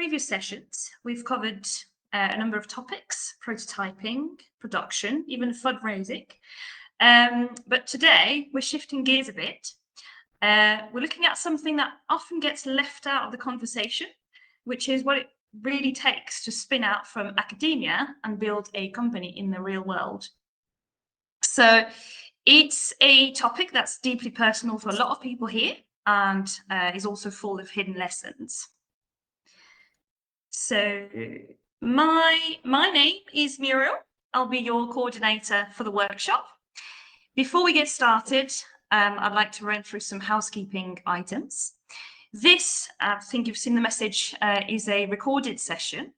previous sessions, we've covered a number of topics: prototyping, production, even fundraising. But today we're shifting gears a bit. We're looking at something that often gets left out of the conversation, which is what it really takes to spin out from academia and build a company in the real world. So it's a topic that's deeply personal for a lot of people here and is also full of hidden lessons. So my name is Muriel. I'll be your coordinator for the workshop. Before we get started, I'd like to run through some housekeeping items. This, I think you've seen the message, is a recorded session.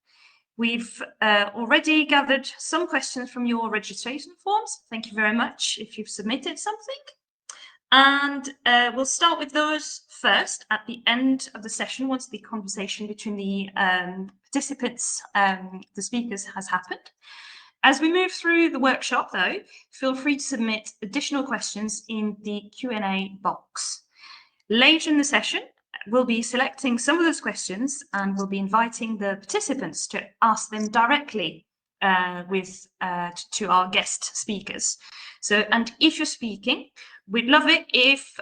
We've already gathered some questions from your registration forms. Thank you very much if you've submitted something. And we'll start with those first at the end of the session, once the conversation between the participants, the speakers, has happened. As we move through the workshop, though, feel free to submit additional questions in the Q&A box. Later in the session, we'll be selecting some of those questions and we'll be inviting the participants to ask them directly to our guest speakers. So, and if you're speaking, we'd love it if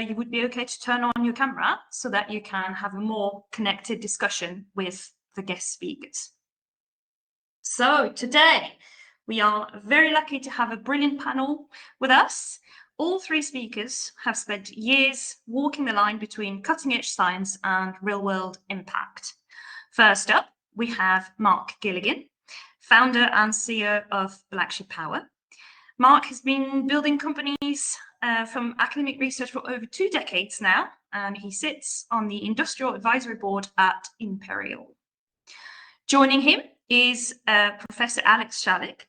you would be okay to turn on your camera so that you can have a more connected discussion with the guest speakers. So today, we are very lucky to have a brilliant panel with us. All three speakers have spent years walking the line between cutting-edge science and real-world impact. First up, we have Mark Gilligan, founder and CEO of Blacksheep Power. Mark has been building companies from academic research for over 2 decades now, and he sits on the Industrial Advisory Board at Imperial. Joining him is Professor Alex Shalek,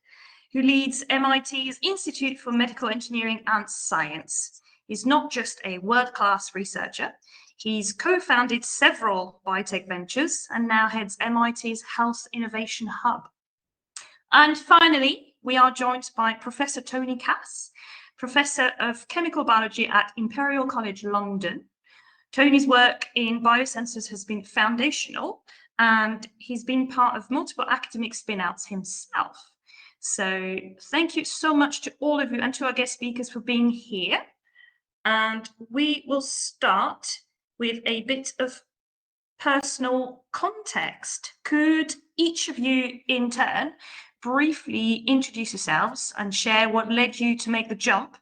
who leads MIT's Institute for Medical Engineering and Science. He's not just a world-class researcher, he's co-founded several biotech ventures and now heads MIT's Health Innovation Hub. And finally, we are joined by Professor Tony Cass, Professor of Chemical Biology at Imperial College London. Tony's work in biosensors has been foundational, and he's been part of multiple academic spin-outs himself. So thank you so much to all of you and to our guest speakers for being here. And we will start with a bit of personal context. Could each of you in turn briefly introduce yourselves and share what led you to make the jump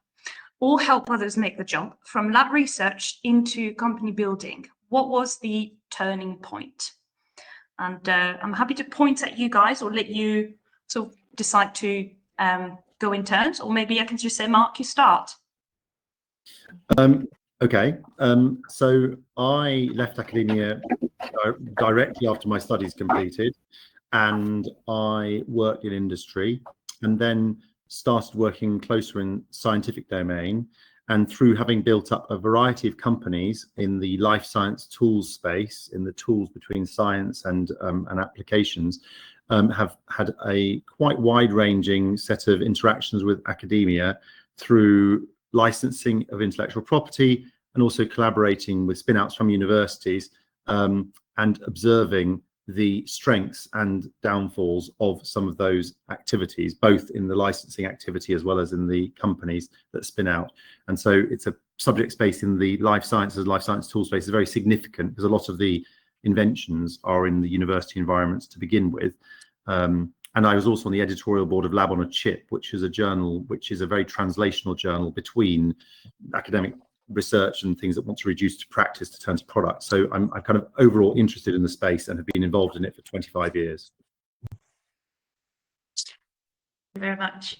or help others make the jump from lab research into company building? What was the turning point? And I'm happy to point at you guys or let you sort of decide to go in turns, or maybe I can just say, Mark, you start. Okay, so I left academia directly after my studies completed, and I worked in industry and then started working closer in scientific domain. And through having built up a variety of companies in the life science tools space, in the tools between science and applications, have had a quite wide-ranging set of interactions with academia through licensing of intellectual property and also collaborating with spin-outs from universities and observing the strengths and downfalls of some of those activities, both in the licensing activity as well as in the companies that spin out. And so it's a subject space in the life sciences, life science tool space is very significant because a lot of the inventions are in the university environments to begin with. And I was also on the editorial board of Lab on a Chip, which is a journal, which is a very translational journal between academic research and things that want to reduce to practice to turn to products. So I'm kind of overall interested in the space and have been involved in it for 25 years. Thank you very much.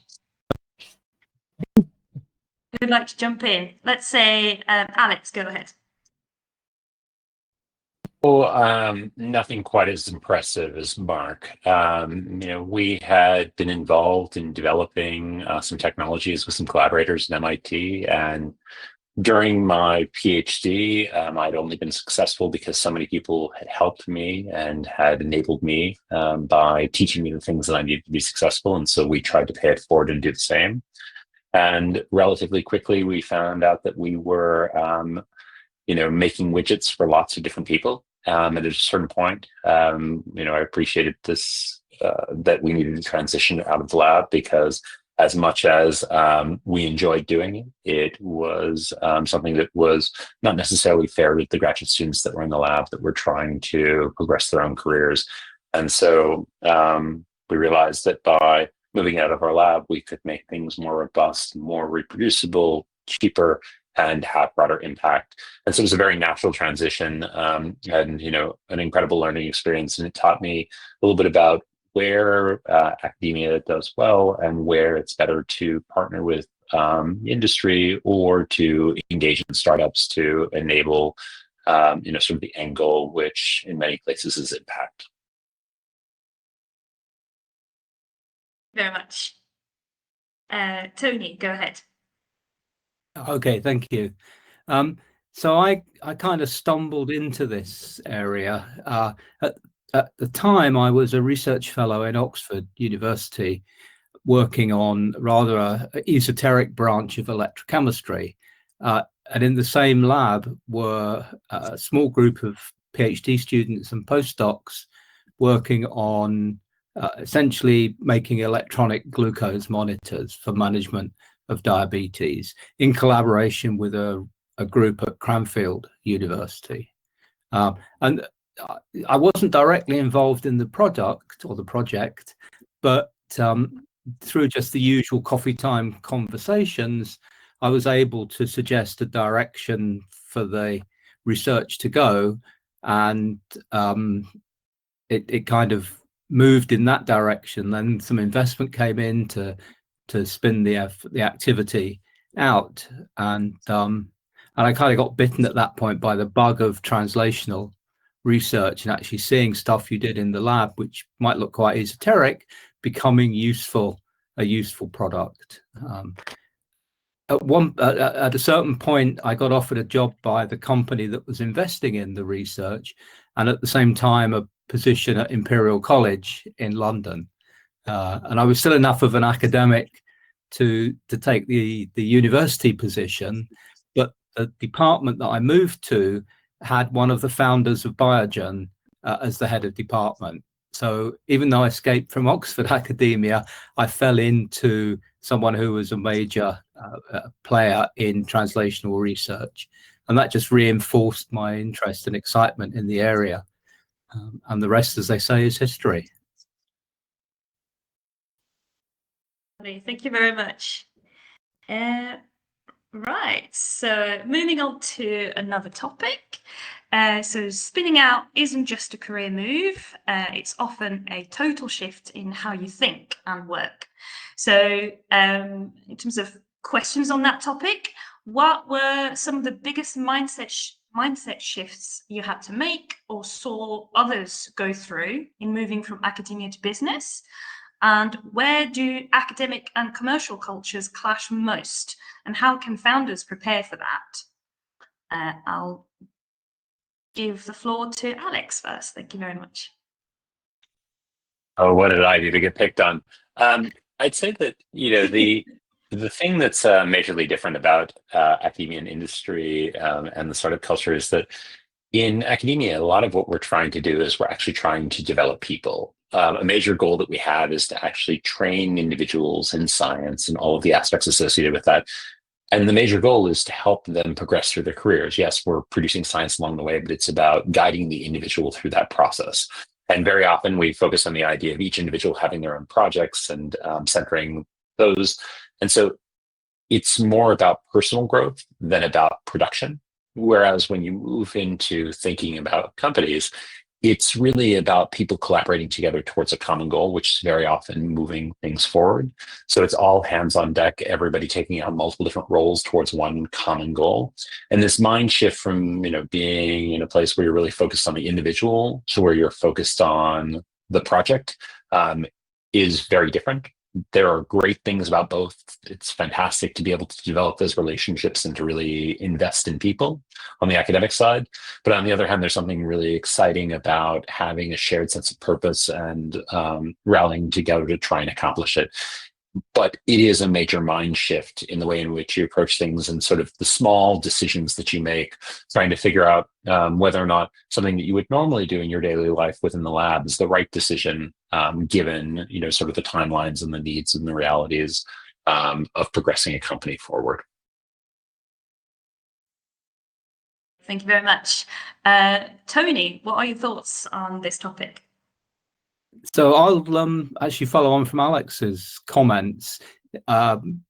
Who'd like to jump in? Let's say Alex, go ahead. Well, nothing quite as impressive as Mark. We had been involved in developing some technologies with some collaborators at MIT, and during my PhD, I'd only been successful because so many people had helped me and had enabled me by teaching me the things that I needed to be successful. And so we tried to pay it forward and do the same. And relatively quickly, we found out that we were, making widgets for lots of different people. at a certain point. I appreciated this, that we needed to transition out of the lab, because as much as we enjoyed doing it, it was something that was not necessarily fair to the graduate students that were in the lab that were trying to progress their own careers. And so we realized that by moving out of our lab, we could make things more robust, more reproducible, cheaper, and have broader impact. And so it was a very natural transition, and an incredible learning experience. And it taught me a little bit about where academia does well and where it's better to partner with industry or to engage in startups to enable sort of the end goal, which in many places is impact. Very much. Tony, go ahead. Okay, thank you. So I kind of stumbled into this area. At the time, I was a research fellow in Oxford University, working on rather a esoteric branch of electrochemistry. And in the same lab were a small group of PhD students and postdocs working on essentially making electronic glucose monitors for management of diabetes, in collaboration with a group at Cranfield University. And I wasn't directly involved in the product or the project, but through just the usual coffee time conversations, I was able to suggest a direction for the research to go, and it kind of moved in that direction. Then some investment came in to spin the activity out, and I kind of got bitten at that point by the bug of translational research and actually seeing stuff you did in the lab, which might look quite esoteric, becoming a useful product. At a certain point, I got offered a job by the company that was investing in the research, and at the same time, a position at Imperial College in London. And I was still enough of an academic to take the university position, but the department that I moved to had one of the founders of Biogen as the head of department. So even though I escaped from Oxford academia, I fell into someone who was a major player in translational research. And that just reinforced my interest and excitement in the area. And the rest, as they say, is history. Thank you very much. Right, so moving on to another topic. So spinning out isn't just a career move, it's often a total shift in how you think and work. So in terms of questions on that topic, what were some of the biggest mindset shifts you had to make or saw others go through in moving from academia to business? And where do academic and commercial cultures clash most? And how can founders prepare for that? I'll give the floor to Alex first. Thank you very much. Oh, what did I do to get picked on? I'd say that, the thing that's majorly different about academia and industry and the startup culture is that in academia, a lot of what we're trying to do is we're actually trying to develop people. A major goal that we have is to actually train individuals in science and all of the aspects associated with that. And the major goal is to help them progress through their careers. Yes, we're producing science along the way, but it's about guiding the individual through that process. And very often we focus on the idea of each individual having their own projects and centering those. And so it's more about personal growth than about production. Whereas when you move into thinking about companies, it's really about people collaborating together towards a common goal, which is very often moving things forward. So it's all hands on deck, everybody taking on multiple different roles towards one common goal. And this mind shift from, being in a place where you're really focused on the individual to where you're focused on the project is very different. There are great things about both. It's fantastic to be able to develop those relationships and to really invest in people on the academic side. But on the other hand, there's something really exciting about having a shared sense of purpose and rallying together to try and accomplish it. But it is a major mind shift in the way in which you approach things and sort of the small decisions that you make, trying to figure out whether or not something that you would normally do in your daily life within the lab is the right decision, given, sort of the timelines and the needs and the realities of progressing a company forward. Thank you very much. Tony, what are your thoughts on this topic? So I'll actually follow on from Alex's comments, and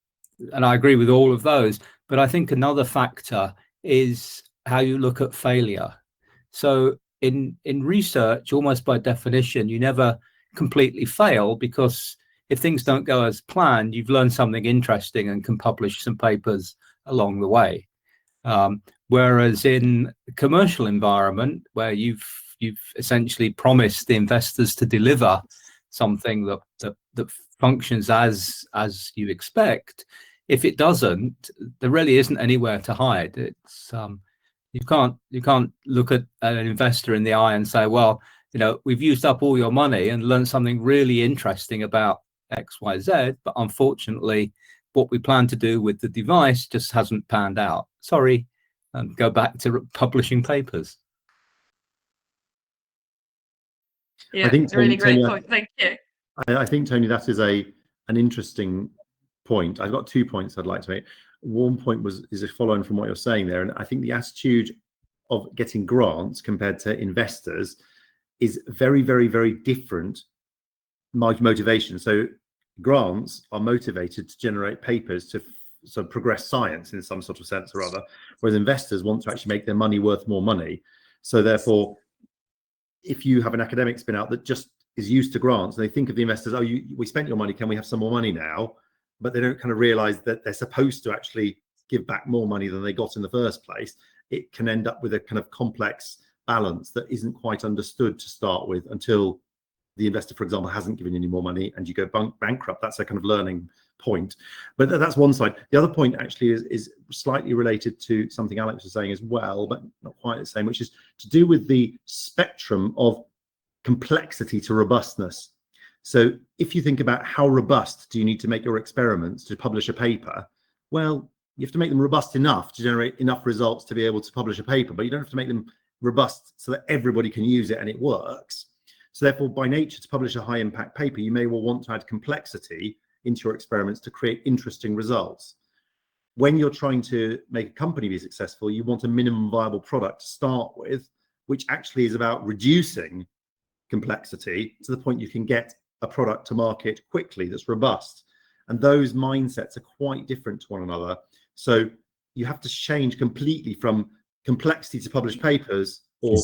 I agree with all of those. But I think another factor is how you look at failure. So in research, almost by definition, you never completely fail, because if things don't go as planned, you've learned something interesting and can publish some papers along the way. Whereas in the commercial environment, where you've essentially promised the investors to deliver something that functions as you expect, if it doesn't, there really isn't anywhere to hide. It's you can't look at an investor in the eye and say, well, we've used up all your money and learned something really interesting about XYZ, but unfortunately what we plan to do with the device just hasn't panned out. Sorry, and go back to publishing papers. Yeah, I think it's a really great Tony, point. Thank you. I think, Tony, that is an interesting point. I've got 2 points I'd like to make. One point is a following from what you're saying there, and I think the attitude of getting grants compared to investors is very, very, very different motivation. So grants are motivated to generate papers to sort of progress science in some sort of sense or other, whereas investors want to actually make their money worth more money. So therefore, if you have an academic spin out that just is used to grants, and they think of the investors, oh, we spent your money, can we have some more money now? But they don't kind of realize that they're supposed to actually give back more money than they got in the first place. It can end up with a kind of complex balance that isn't quite understood to start with until the investor, for example, hasn't given you any more money and you go bankrupt. That's a kind of learning point. But that's one side. The other point actually is slightly related to something Alex was saying as well, but not quite the same, which is to do with the spectrum of complexity to robustness. So if you think about how robust do you need to make your experiments to publish a paper, well, you have to make them robust enough to generate enough results to be able to publish a paper, but you don't have to make them robust so that everybody can use it and it works. So therefore, by nature, to publish a high impact paper, you may well want to add complexity into your experiments to create interesting results. When you're trying to make a company be successful, you want a minimum viable product to start with, which actually is about reducing complexity to the point you can get a product to market quickly that's robust. And those mindsets are quite different to one another. So you have to change completely from complexity to publish papers or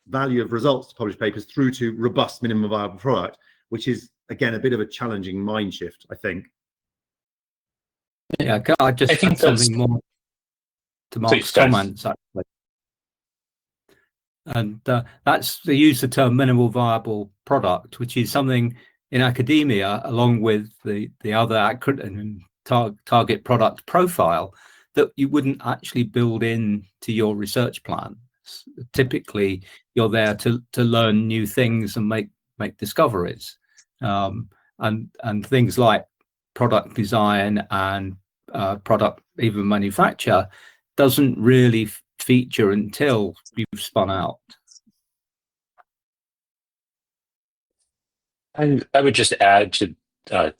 value of results to publish papers through to robust minimum viable product, which is, again, a bit of a challenging mind shift, I think. Yeah, I just think something more to Mark's comments, actually. And that's the use of the term minimal viable product, which is something in academia, along with the other acronym target product profile, that you wouldn't actually build in to your research plan. Typically, you're there to learn new things and make discoveries, and things like product design and product even manufacture doesn't really feature until you've spun out. And I would just add to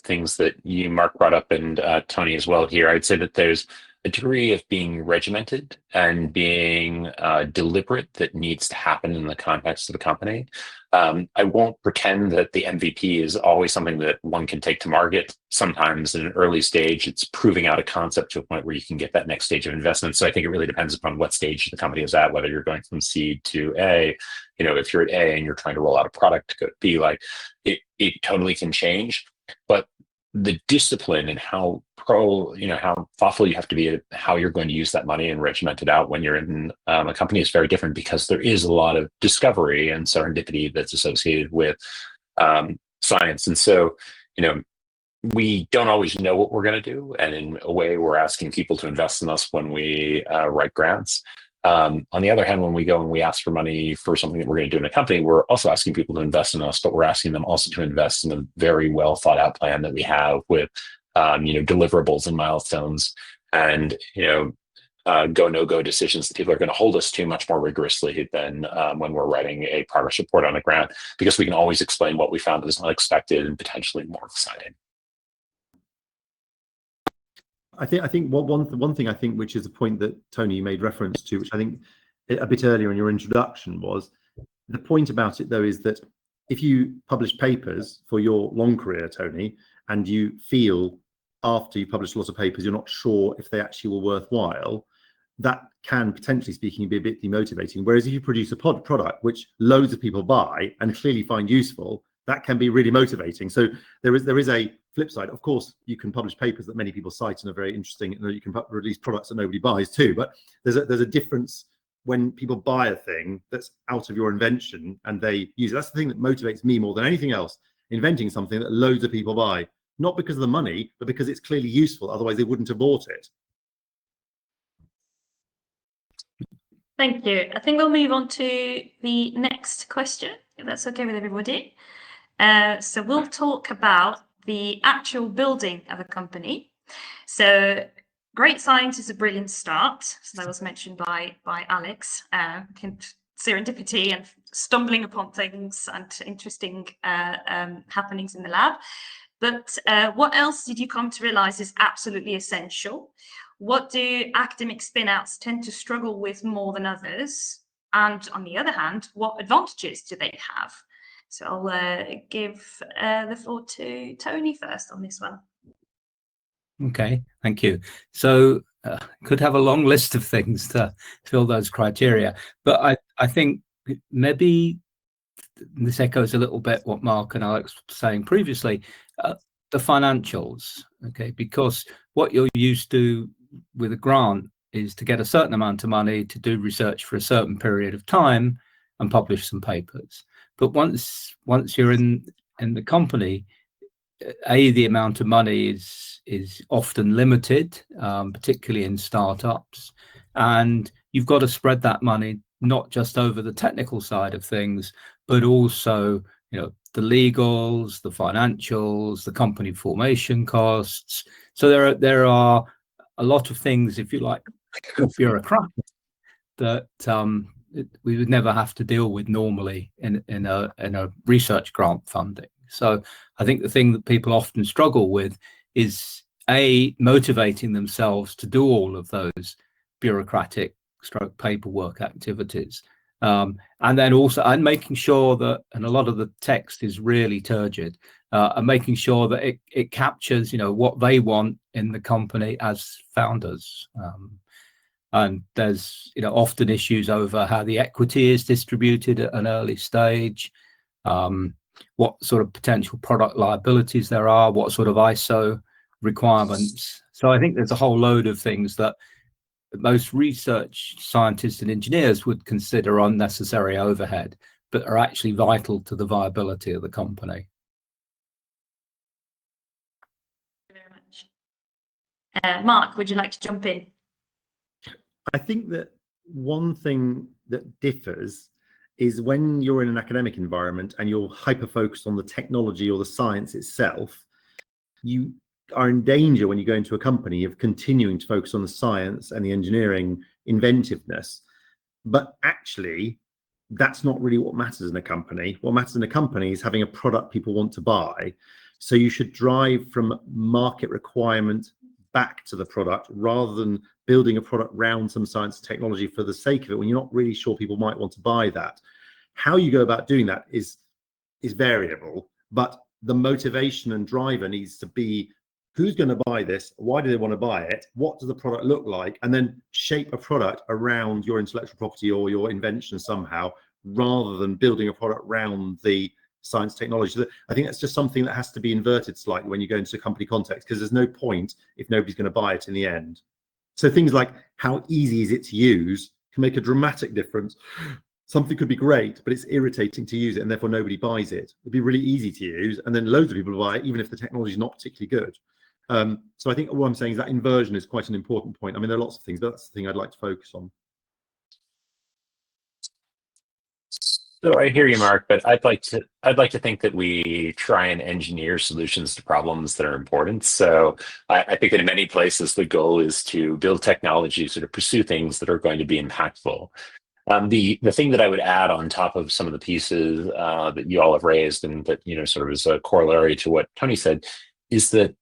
things that you, Mark, brought up, and Tony as well here. I'd say that there's a degree of being regimented and being deliberate that needs to happen in the context of the company. I won't pretend that the MVP is always something that one can take to market. Sometimes in an early stage, it's proving out a concept to a point where you can get that next stage of investment. So I think it really depends upon what stage the company is at, whether you're going from seed to A. If you're at A and you're trying to roll out a product to go to B, like it totally can change. But the discipline and how thoughtful you have to be at how you're going to use that money and regiment it out when you're in a company is very different, because there is a lot of discovery and serendipity that's associated with science. And so, we don't always know what we're going to do. And in a way, we're asking people to invest in us when we write grants. On the other hand, when we go and we ask for money for something that we're going to do in a company, we're also asking people to invest in us, but we're asking them also to invest in a very well thought out plan that we have with deliverables and milestones, and go no go decisions that people are going to hold us to much more rigorously than when we're writing a progress report on the ground, because we can always explain what we found that was unexpected and potentially more exciting. I think one thing I think, which is a point that Tony, you made reference to, which I think a bit earlier in your introduction, was the point about it though is that if you publish papers for your long career, Tony, and you feel after you publish lots of papers you're not sure if they actually were worthwhile, that can, potentially speaking, be a bit demotivating. Whereas if you produce a product which loads of people buy and clearly find useful, that can be really motivating. So there is a flip side. Of course, you can publish papers that many people cite and are very interesting, and you can release products that nobody buys too. But there's a difference when people buy a thing that's out of your invention and they use it. That's the thing that motivates me more than anything else. Inventing something that loads of people buy, not because of the money, but because it's clearly useful. Otherwise, they wouldn't have bought it. Thank you. I think we'll move on to the next question, if that's okay with everybody. So we'll talk about the actual building of a company. So great science is a brilliant start. So that was mentioned by Alex. Serendipity and stumbling upon things and interesting happenings in the lab. But what else did you come to realize is absolutely essential? What do academic spin-outs tend to struggle with more than others? And on the other hand, what advantages do they have? So I'll give the floor to Tony first on this one. Okay, thank you. So could have a long list of things to fill those criteria, but I think maybe this echoes a little bit what Mark and Alex were saying previously, the financials, okay, because what you're used to with a grant is to get a certain amount of money to do research for a certain period of time and publish some papers. But once you're in the company, the amount of money is often limited, particularly in startups, and you've got to spread that money not just over the technical side of things, but also the legals, the financials, the company formation costs. So there are a lot of things, if you like, bureaucratic that we would never have to deal with normally in a research grant funding. So I think the thing that people often struggle with is motivating themselves to do all of those bureaucratic stroke paperwork activities, and then also making sure that, and a lot of the text is really turgid, and making sure that it captures what they want in the company as founders. And there's often issues over how the equity is distributed at an early stage, what sort of potential product liabilities there are, what sort of ISO requirements. So I think there's a whole load of things that most research scientists and engineers would consider unnecessary overhead, but are actually vital to the viability of the company. Thank you very much. Mark, would you like to jump in? I think that one thing that differs is when you're in an academic environment and you're hyper-focused on the technology or the science itself, you are in danger when you go into a company of continuing to focus on the science and the engineering inventiveness. But actually, that's not really what matters in a company. What matters in a company is having a product people want to buy. So you should drive from market requirement back to the product rather than building a product around some science and technology for the sake of it when you're not really sure people might want to buy that. How you go about doing that is variable, but the motivation and driver needs to be who's going to buy this, why do they want to buy it, what does the product look like, and then shape a product around your intellectual property or your invention somehow, rather than building a product around the science technology. So I think that's just something that has to be inverted slightly when you go into a company context, because there's no point if nobody's going to buy it in the end. So things like how easy is it to use can make a dramatic difference. Something could be great, but it's irritating to use it and therefore nobody buys it. It'd be really easy to use and then loads of people buy it, even if the technology is not particularly good. So I think what I'm saying is that inversion is quite an important point. I mean, there are lots of things, but that's the thing I'd like to focus on. So I hear you, Mark, but I'd like to think that we try and engineer solutions to problems that are important. So I think that in many places the goal is to build technologies or to pursue things that are going to be impactful. The thing that I would add on top of some of the pieces that you all have raised, and that sort of is a corollary to what Tony said, is that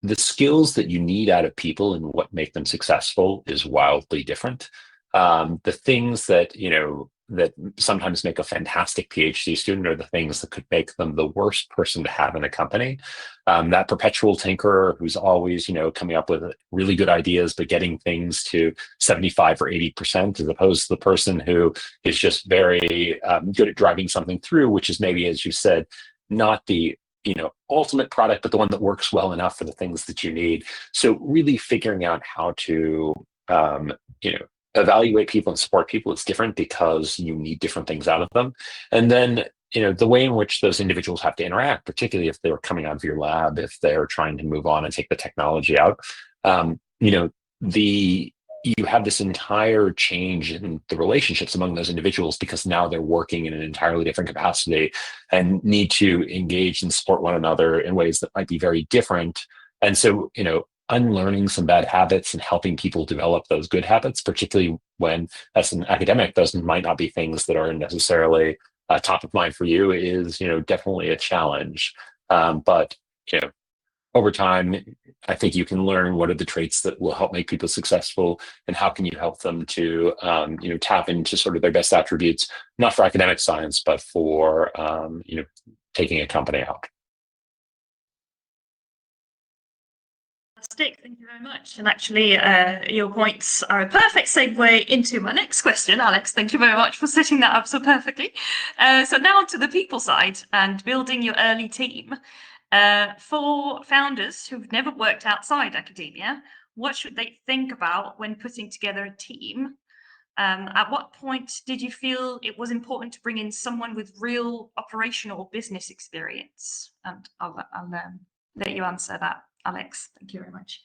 the skills that you need out of people and what make them successful is wildly different. The things that that sometimes make a fantastic PhD student are the things that could make them the worst person to have in a company. That perpetual tinkerer who's always coming up with really good ideas but getting things to 75 or 80%, as opposed to the person who is just very good at driving something through, which is maybe, as you said, not the ultimate product, but the one that works well enough for the things that you need. So really figuring out how to evaluate people and support people is different because you need different things out of them. And then the way in which those individuals have to interact, particularly if they're coming out of your lab, if they're trying to move on and take the technology out, you have this entire change in the relationships among those individuals, because now they're working in an entirely different capacity and need to engage and support one another in ways that might be very different. And so, unlearning some bad habits and helping people develop those good habits, particularly when, as an academic, those might not be things that are necessarily top of mind for you, is definitely a challenge. But over time, I think you can learn what are the traits that will help make people successful, and how can you help them to tap into sort of their best attributes, not for academic science, but for taking a company out. Fantastic, thank you very much. And actually, your points are a perfect segue into my next question, Alex. Thank you very much for setting that up so perfectly. So now on to the people side and building your early team. For founders who've never worked outside academia, what should they think about when putting together a team? At what point did you feel it was important to bring in someone with real operational or business experience? And I'll let you answer that, Alex. Thank you very much.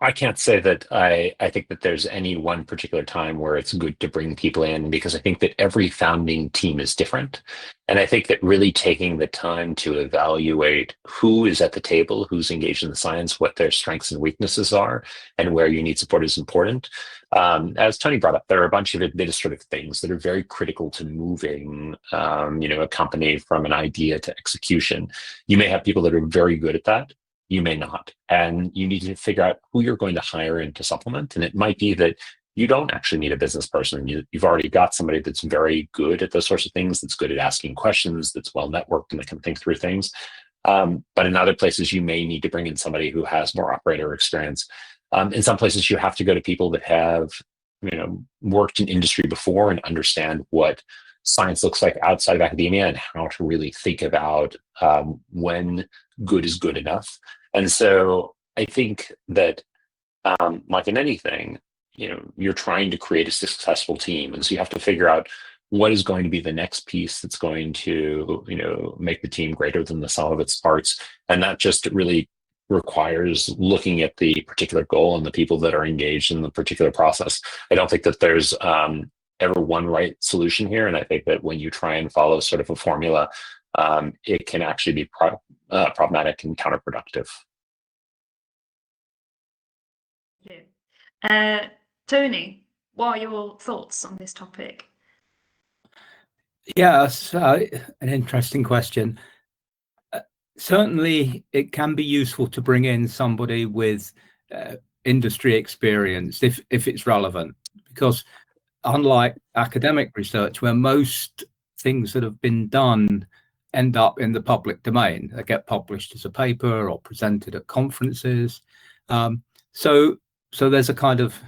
I can't say that I think that there's any one particular time where it's good to bring people in, because I think that every founding team is different. And I think that really taking the time to evaluate who is at the table, who's engaged in the science, what their strengths and weaknesses are, and where you need support is important. As Tony brought up, there are a bunch of administrative things that are very critical to moving a company from an idea to execution. You may have people that are very good at that. You may not. And you need to figure out who you're going to hire in to supplement. And it might be that you don't actually need a business person. You've already got somebody that's very good at those sorts of things, that's good at asking questions, that's well networked, and that can think through things. But in other places, you may need to bring in somebody who has more operator experience. In some places, you have to go to people that have worked in industry before and understand what science looks like outside of academia, and how to really think about when good is good enough. And so I think that, like in anything, you're trying to create a successful team. And so you have to figure out what is going to be the next piece that's going to, make the team greater than the sum of its parts. And that just really requires looking at the particular goal and the people that are engaged in the particular process. I don't think that there's ever one right solution here. And I think that when you try and follow sort of a formula, it can actually be problematic and counterproductive. Yeah. Tony, what are your thoughts on this topic? Yeah, that's an interesting question. Certainly, it can be useful to bring in somebody with industry experience if it's relevant, because unlike academic research, where most things that have been done end up in the public domain, they get published as a paper or presented at conferences. So there's a kind of,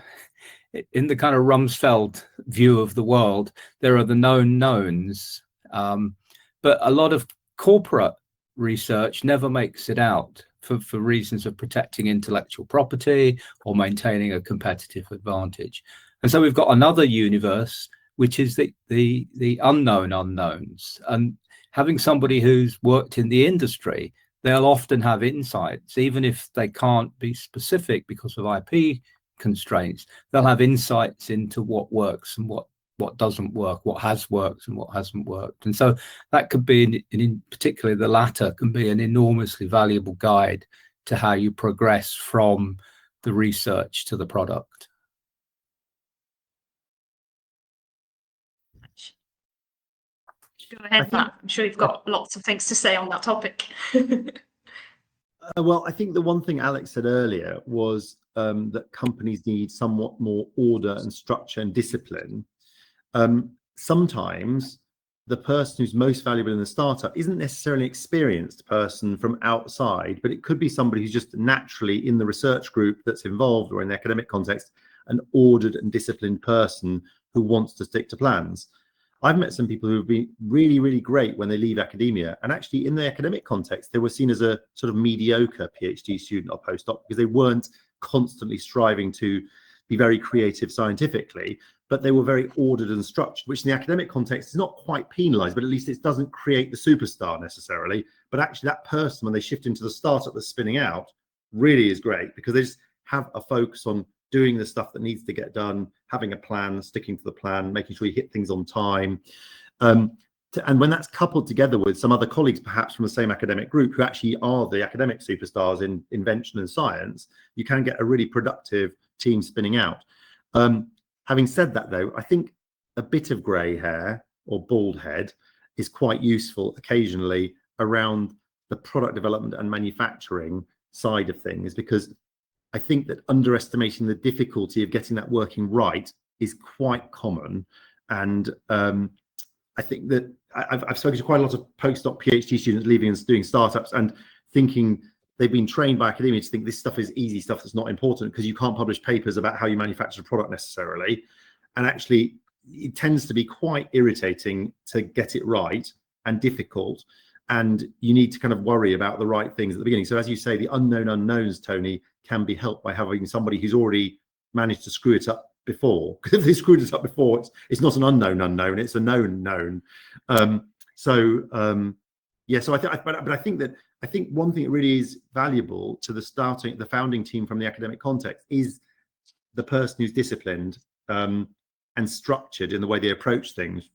in the kind of Rumsfeld view of the world, there are the known knowns, but a lot of corporate research never makes it out for reasons of protecting intellectual property or maintaining a competitive advantage. And so we've got another universe, which is the unknown unknowns. And having somebody who's worked in the industry, they'll often have insights, even if they can't be specific because of IP constraints. They'll have insights into what works and what what doesn't work, what has worked and what hasn't worked. And so that could be, in particularly the latter, can be an enormously valuable guide to how you progress from the research to the product. Go ahead, Matt. I'm sure you've got lots of things to say on that topic. Well, I think the one thing Alex said earlier was that companies need somewhat more order and structure and discipline. Sometimes the person who's most valuable in the startup isn't necessarily an experienced person from outside, but it could be somebody who's just naturally in the research group that's involved, or in the academic context, an ordered and disciplined person who wants to stick to plans. I've met some people who have been really, really great when they leave academia, and actually in the academic context, they were seen as a sort of mediocre PhD student or postdoc because they weren't constantly striving to be very creative scientifically, but they were very ordered and structured, which in the academic context is not quite penalized, but at least it doesn't create the superstar necessarily. But actually that person, when they shift into the startup that's spinning out, really is great because they just have a focus on doing the stuff that needs to get done, having a plan, sticking to the plan, making sure you hit things on time. And when that's coupled together with some other colleagues, perhaps from the same academic group, who actually are the academic superstars in invention and science, you can get a really productive team spinning out. Having said that, though, I think a bit of grey hair or bald head is quite useful occasionally around the product development and manufacturing side of things, because I think that underestimating the difficulty of getting that working right is quite common. And I think that I've spoken to quite a lot of postdoc PhD students leaving and doing startups and thinking they've been trained by academia to think this stuff is easy stuff that's not important because you can't publish papers about how you manufacture a product necessarily. And actually, it tends to be quite irritating to get it right and difficult. And you need to kind of worry about the right things at the beginning. So as you say, the unknown unknowns, Tony, can be helped by having somebody who's already managed to screw it up before. Because if they screwed it up before, it's not an unknown unknown, it's a known known. Yeah, so I think one thing that really is valuable to the founding team from the academic context is the person who's disciplined and structured in the way they approach things.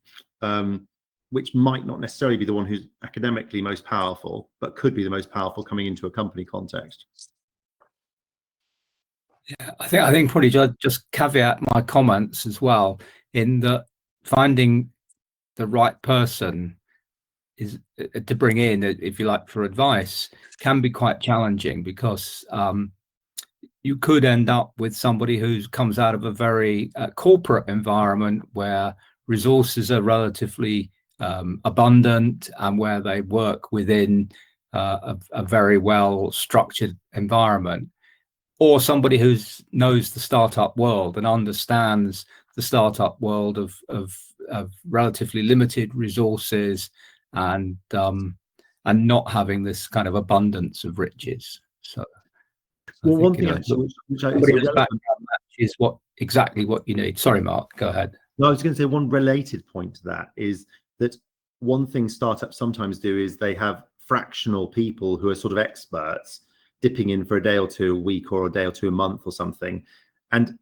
Which might not necessarily be the one who's academically most powerful, but could be the most powerful coming into a company context. Yeah, I think probably just caveat my comments as well, in that finding the right person is to bring in, if you like, for advice can be quite challenging, because you could end up with somebody who comes out of a very corporate environment where resources are relatively abundant and where they work within a very well structured environment, or somebody who knows the startup world and understands the startup world of relatively limited resources and not having this kind of abundance of riches. So well, one thing somebody's background is exactly what you need. Sorry, Mark, go ahead. No, I was going to say one related point to that is that one thing startups sometimes do is they have fractional people who are sort of experts dipping in for a day or two a week or a day or two a month or something. And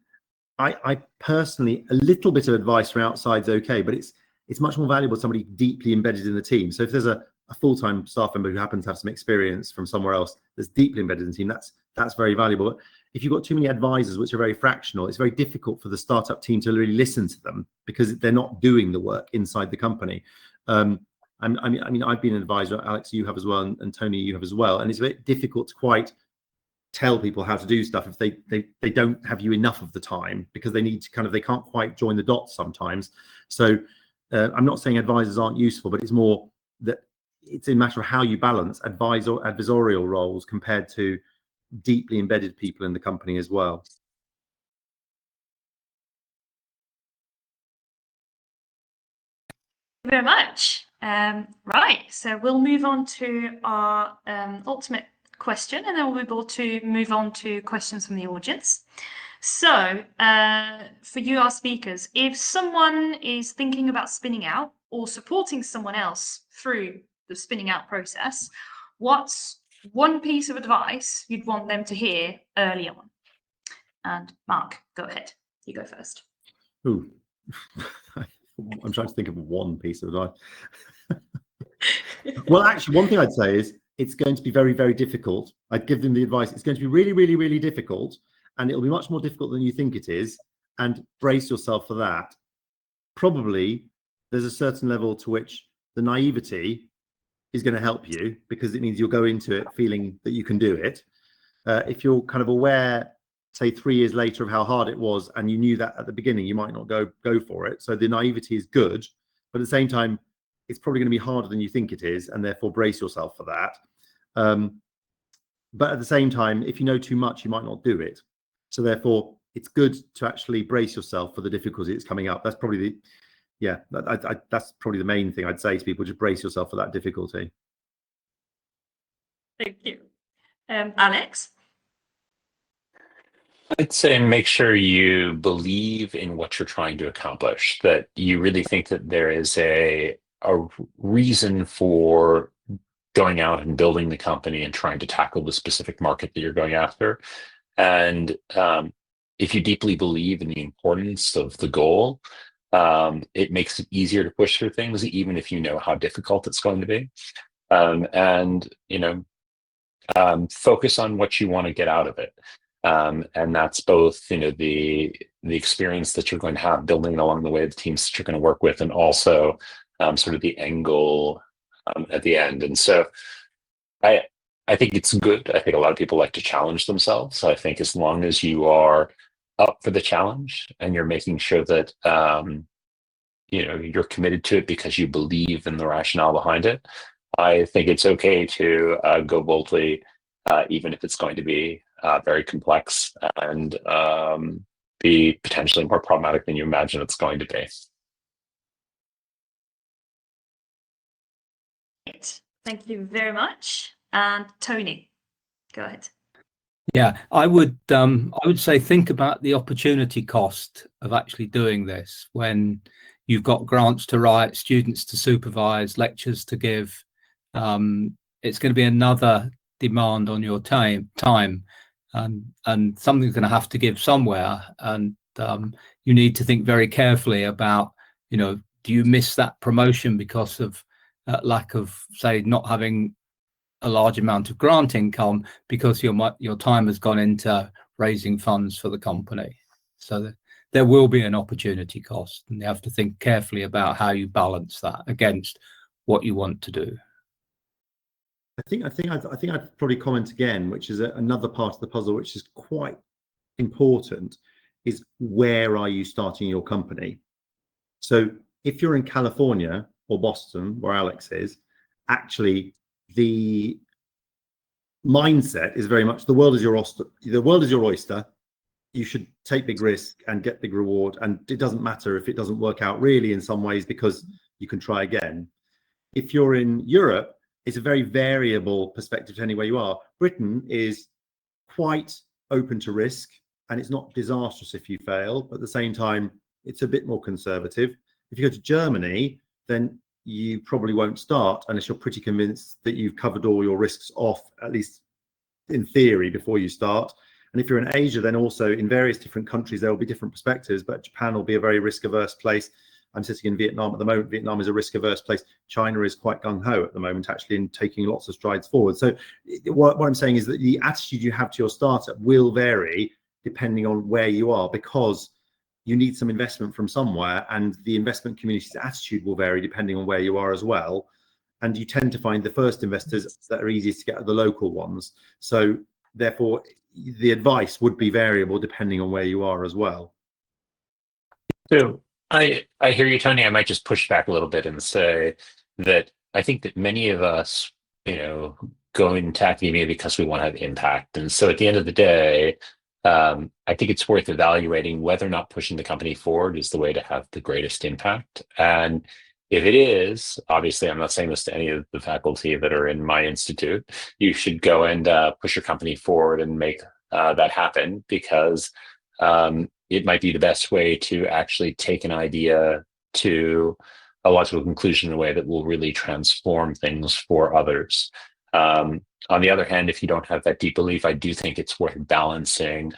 I personally, a little bit of advice from outside is okay, but it's much more valuable somebody deeply embedded in the team. So if there's a full-time staff member who happens to have some experience from somewhere else that's deeply embedded in the team, that's very valuable. But if you've got too many advisors which are very fractional, it's very difficult for the startup team to really listen to them because they're not doing the work inside the company. I mean, I've been an advisor, Alex, you have as well, and Tony, you have as well, and it's a bit difficult to quite tell people how to do stuff if they don't have you enough of the time, because they need to they can't quite join the dots sometimes. So I'm not saying advisors aren't useful, but it's more that it's a matter of how you balance advisorial roles compared to deeply embedded people in the company as well. Thank you very much. Right, so we'll move on to our ultimate question, and then we'll be able to move on to questions from the audience. So for you, our speakers, if someone is thinking about spinning out or supporting someone else through the spinning out process, what's one piece of advice you'd want them to hear early on? And Mark, go ahead. You go first. Ooh. I'm trying to think of one piece of advice. Well, actually, one thing I'd say is it's going to be very, very difficult. I'd give them the advice. It's going to be really, really, really difficult, and it'll be much more difficult than you think it is. And brace yourself for that. Probably there's a certain level to which the naivety is going to help you, because it means you'll go into it feeling that you can do it. If you're kind of aware, say 3 years later, of how hard it was, and you knew that at the beginning, you might not go for it. So the naivety is good, but at the same time, it's probably going to be harder than you think it is, and therefore brace yourself for that. But at the same time, if you know too much, you might not do it. So therefore, it's good to actually brace yourself for the difficulty that's coming up. That's probably that's probably the main thing I'd say to people: just brace yourself for that difficulty. Thank you. Alex? I'd say make sure you believe in what you're trying to accomplish, that you really think that there is a reason for going out and building the company and trying to tackle the specific market that you're going after. And if you deeply believe in the importance of the goal, it makes it easier to push through things, even if you know how difficult it's going to be. And focus on what you want to get out of it. And that's both, the experience that you're going to have building along the way, the teams that you're going to work with, and also sort of the end goal at the end. And so I think it's good. I think a lot of people like to challenge themselves. So I think as long as you are up for the challenge and you're making sure that you're committed to it because you believe in the rationale behind it, I think it's okay to go boldly, even if it's going to be very complex and be potentially more problematic than you imagine it's going to be. Great. Thank you very much. And Tony, go ahead. Yeah, I would say think about the opportunity cost of actually doing this when you've got grants to write, students to supervise, lectures to give. It's going to be another demand on your time, and something's going to have to give somewhere. And you need to think very carefully about, do you miss that promotion because of lack of, say, not having a large amount of grant income because your time has gone into raising funds for the company. So there will be an opportunity cost, and you have to think carefully about how you balance that against what you want to do. I think I'd probably comment again, which is another part of the puzzle, which is quite important, is where are you starting your company? So if you're in California or Boston, where Alex is, actually the mindset is very much the world is your oyster. The world is your oyster. You should take big risk and get big reward, and it doesn't matter if it doesn't work out really in some ways, because you can try again. If you're in Europe, it's a very variable perspective to anywhere you are. Britain is quite open to risk, and it's not disastrous if you fail, but at the same time, it's a bit more conservative. If you go to Germany, then you probably won't start unless you're pretty convinced that you've covered all your risks off, at least in theory, before you start. And if you're in Asia, then also in various different countries, there will be different perspectives, but Japan will be a very risk-averse place. I'm sitting in Vietnam at the moment. Vietnam is a risk-averse place. China is quite gung-ho at the moment, actually, in taking lots of strides forward. So what I'm saying is that the attitude you have to your startup will vary depending on where you are, because you need some investment from somewhere, and the investment community's attitude will vary depending on where you are as well. And you tend to find the first investors that are easiest to get are the local ones. So therefore, the advice would be variable depending on where you are as well. So I hear you, Tony. I might just push back a little bit and say that I think that many of us, go into academia because we want to have impact. And so at the end of the day, I think it's worth evaluating whether or not pushing the company forward is the way to have the greatest impact. And if it is, obviously, I'm not saying this to any of the faculty that are in my institute, you should go and push your company forward and make that happen, because it might be the best way to actually take an idea to a logical conclusion in a way that will really transform things for others. On the other hand, if you don't have that deep belief, I do think it's worth balancing,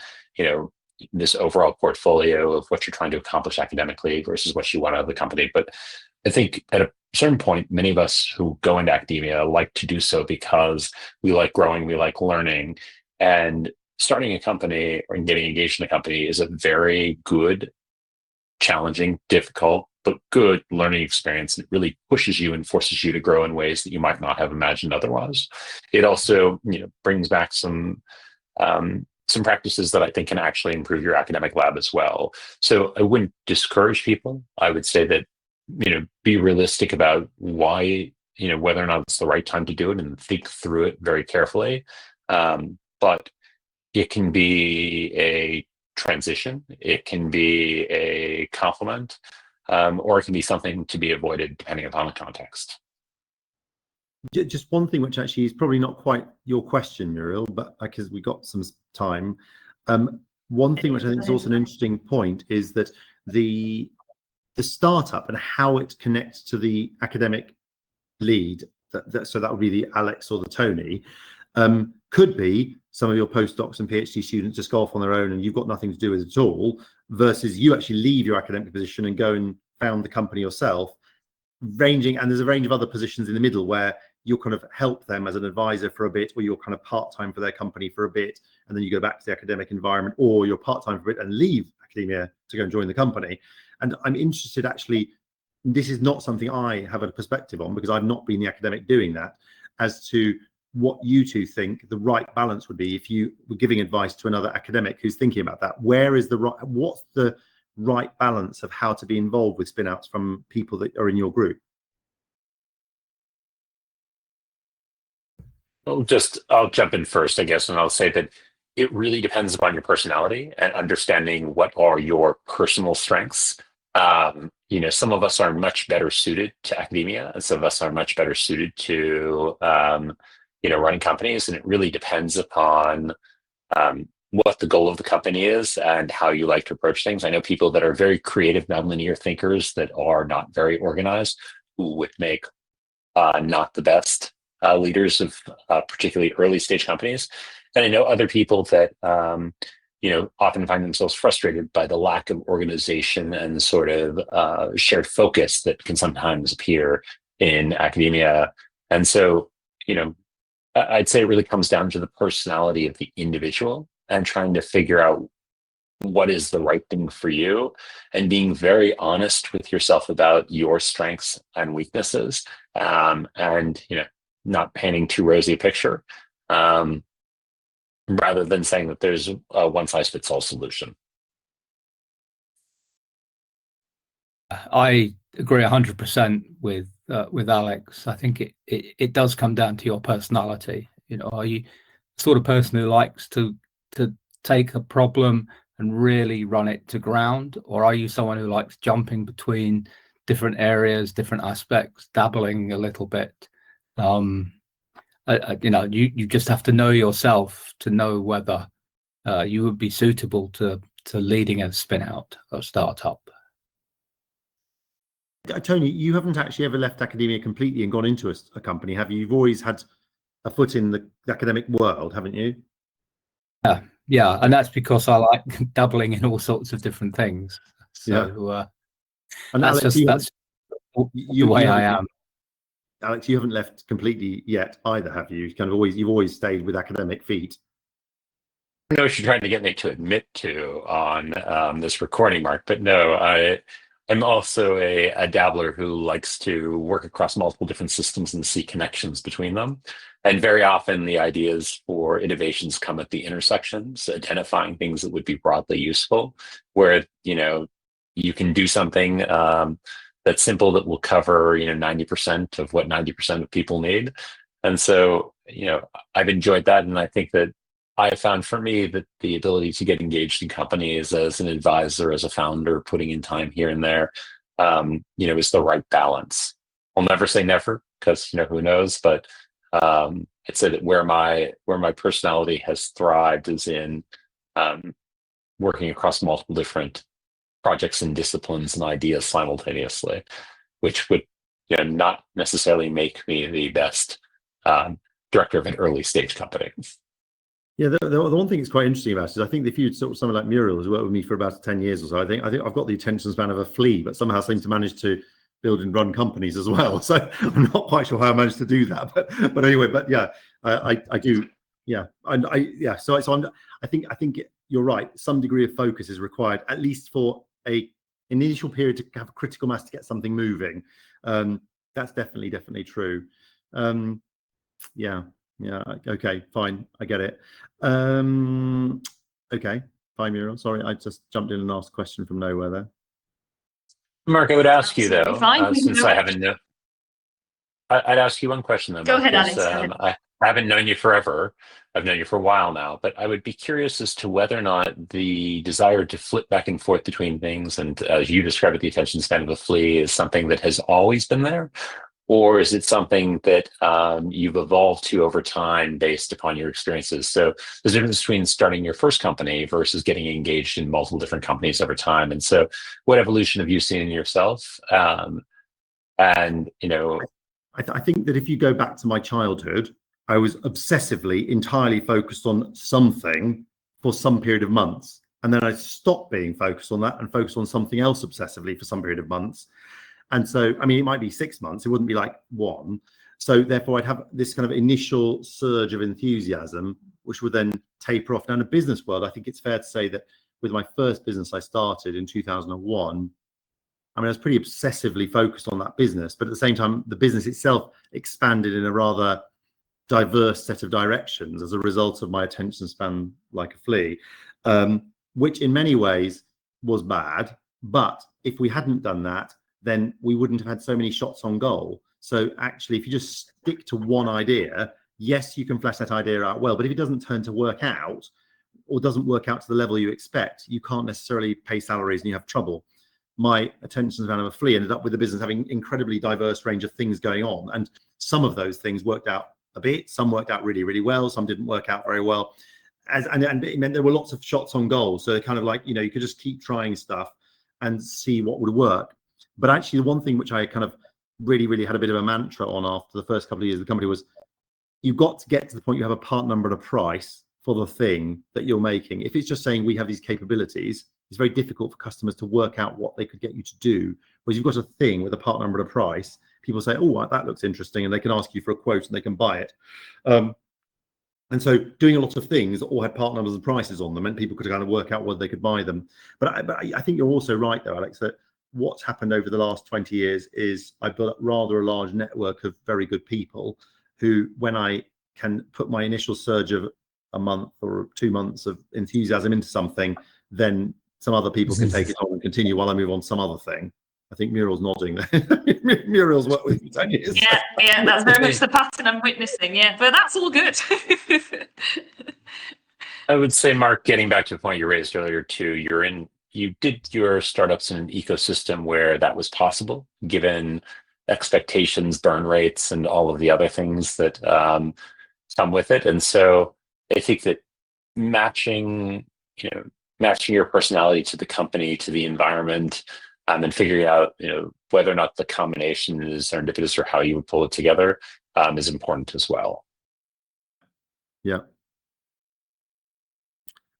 this overall portfolio of what you're trying to accomplish academically versus what you want out of the company. But I think at a certain point, many of us who go into academia like to do so because we like growing, we like learning, and starting a company or getting engaged in a company is a very good, challenging, difficult, but good learning experience. It really pushes you and forces you to grow in ways that you might not have imagined otherwise. It also, brings back some practices that I think can actually improve your academic lab as well. So I wouldn't discourage people. I would say that, be realistic about why, whether or not it's the right time to do it, and think through it very carefully. But it can be a transition, it can be a complement, or it can be something to be avoided depending upon the context. Just one thing, which actually is probably not quite your question, Muriel, but because we got some time. One thing which I think is also an interesting point is that the startup and how it connects to the academic lead, so that would be the Alex or the Tony, could be some of your postdocs and PhD students just go off on their own and you've got nothing to do with it at all, versus you actually leave your academic position and go and found the company yourself, and there's a range of other positions in the middle where you'll kind of help them as an advisor for a bit, or you're kind of part-time for their company for a bit, and then you go back to the academic environment, or you're part-time for a bit and leave academia to go and join the company. And I'm interested, actually, this is not something I have a perspective on because I've not been the academic doing that, as to what you two think the right balance would be if you were giving advice to another academic who's thinking about that. What's the right balance of how to be involved with spin-outs from people that are in your group? I'll jump in first, I guess, and I'll say that it really depends upon your personality and understanding what are your personal strengths. Some of us are much better suited to academia, and some of us are much better suited to, running companies. And it really depends upon what the goal of the company is and how you like to approach things. I know people that are very creative, nonlinear thinkers that are not very organized, who would make not the best leaders of particularly early stage companies. And I know other people that, often find themselves frustrated by the lack of organization and sort of shared focus that can sometimes appear in academia. And so, I'd say it really comes down to the personality of the individual and trying to figure out what is the right thing for you, and being very honest with yourself about your strengths and weaknesses, and not painting too rosy a picture, rather than saying that there's a one-size-fits-all solution. I agree 100% with Alex. I think it does come down to your personality. Are you the sort of person who likes to take a problem and really run it to ground, or are you someone who likes jumping between different areas, different aspects, dabbling a little bit? You just have to know yourself to know whether you would be suitable to leading a spin out or startup. Tony, you haven't actually ever left academia completely and gone into a company, have you? You've always had a foot in the academic world, haven't you? Yeah, and that's because I like dabbling in all sorts of different things. So and that's Alex, that's the way I am. Alex, you haven't left completely yet either, have you? You've always stayed with academic feet. I know what you're trying to get me to admit to on this recording, Mark, but no, I'm also a dabbler who likes to work across multiple different systems and see connections between them. And very often the ideas for innovations come at the intersections, identifying things that would be broadly useful, where, you can do something that's simple that will cover, 90% of what 90% of people need. And so, I've enjoyed that. And I think that I found for me that the ability to get engaged in companies as an advisor, as a founder, putting in time here and there, is the right balance. I'll never say never, because who knows, but I'd say that where my personality has thrived is in working across multiple different projects and disciplines and ideas simultaneously, which would not necessarily make me the best director of an early stage company. Yeah, the one thing that's quite interesting about it is I think if you sort of someone like Muriel who's worked with me for about 10 years or so, I think I've got the attention span of a flea, but somehow seem to manage to build and run companies as well. So I'm not quite sure how I managed to do that, but anyway, but yeah, I do, yeah, yeah. So I think you're right. Some degree of focus is required, at least for an initial period, to have a critical mass to get something moving. That's definitely true. Yeah. Yeah. Okay. Fine. I get it. Okay. Fine, Muriel. Sorry, I just jumped in and asked a question from nowhere there. Mark, I would ask you Absolutely though, fine. since I haven't known, I'd ask you one question though, Go Mark, ahead, 'cause, Alex. Go ahead. I haven't known you forever. I've known you for a while now, but I would be curious as to whether or not the desire to flip back and forth between things, and as you describe it, the attention span of a flea, is something that has always been there, or is it something that you've evolved to over time based upon your experiences? So there's a difference between starting your first company versus getting engaged in multiple different companies over time. And so what evolution have you seen in yourself? And, you know, I think that if you go back to my childhood, I was obsessively entirely focused on something for some period of months. And then I stopped being focused on that and focused on something else obsessively for some period of months. And so, I mean, it might be 6 months, it wouldn't be like one. So therefore, I'd have this kind of initial surge of enthusiasm, which would then taper off. Now, in the business world, I think it's fair to say that with my first business I started in 2001, I mean, I was pretty obsessively focused on that business, but at the same time, the business itself expanded in a rather diverse set of directions as a result of my attention span like a flea, which in many ways was bad. But if we hadn't done that, then we wouldn't have had so many shots on goal. So actually, if you just stick to one idea, yes, you can flesh that idea out well, but if it doesn't turn to work out or doesn't work out to the level you expect, you can't necessarily pay salaries and you have trouble. My attention span of a flea ended up with the business having incredibly diverse range of things going on. And some of those things worked out a bit, some worked out really, really well, some didn't work out very well. And it meant there were lots of shots on goal. So kind of like, you know, you could just keep trying stuff and see what would work. But actually, the one thing which I kind of really had a bit of a mantra on after the first couple of years of the company was, you've got to get to the point you have a part number and a price for the thing that you're making. If it's just saying we have these capabilities, it's very difficult for customers to work out what they could get you to do. Whereas you've got a thing with a part number and a price, people say, oh, that looks interesting, and they can ask you for a quote and they can buy it. And so doing a lot of things that all had part numbers and prices on them meant people could kind of work out whether they could buy them. But I think you're also right, though, Alex, that what's happened over the last 20 years is I've built rather a large network of very good people who, when I can put my initial surge of a month or 2 months of enthusiasm into something, then some other people can take it on and continue while I move on to some other thing. I think Muriel's nodding there. Muriel's worked with me 10 years. Yeah, that's very much the pattern I'm witnessing. Yeah, but that's all good. I would say, Mark, getting back to the point you raised earlier too, you did your startups in an ecosystem where that was possible, given expectations, burn rates, and all of the other things that come with it. And so I think that matching your personality to the company, to the environment, and figuring out, whether or not the combination is serendipitous or how you would pull it together is important as well. Yeah.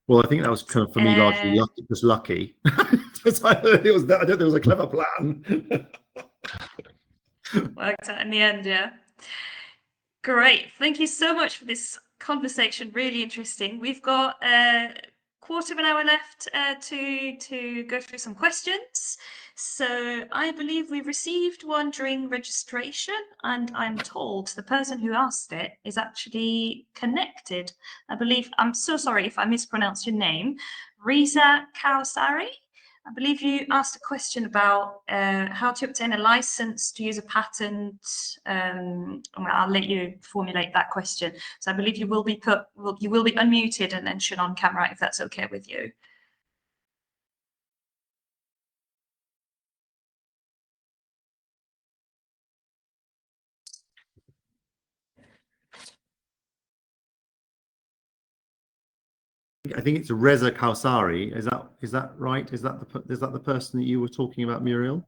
Well, I think that was kind of, for me, largely lucky. I don't think it was a clever plan. Worked out in the end, yeah. Great. Thank you so much for this conversation. Really interesting. We've got a quarter of an hour left to go through some questions. So I believe we received one during registration, and I'm told the person who asked it is actually connected. I believe, I'm so sorry if I mispronounced your name, Riza Kawsari. I believe you asked a question about how to obtain a license to use a patent. I'll let you formulate that question. So I believe you will be unmuted and then shown on camera, if that's okay with you. I think it's Reza Kawsari. Is that right? Is that the person that you were talking about, Muriel?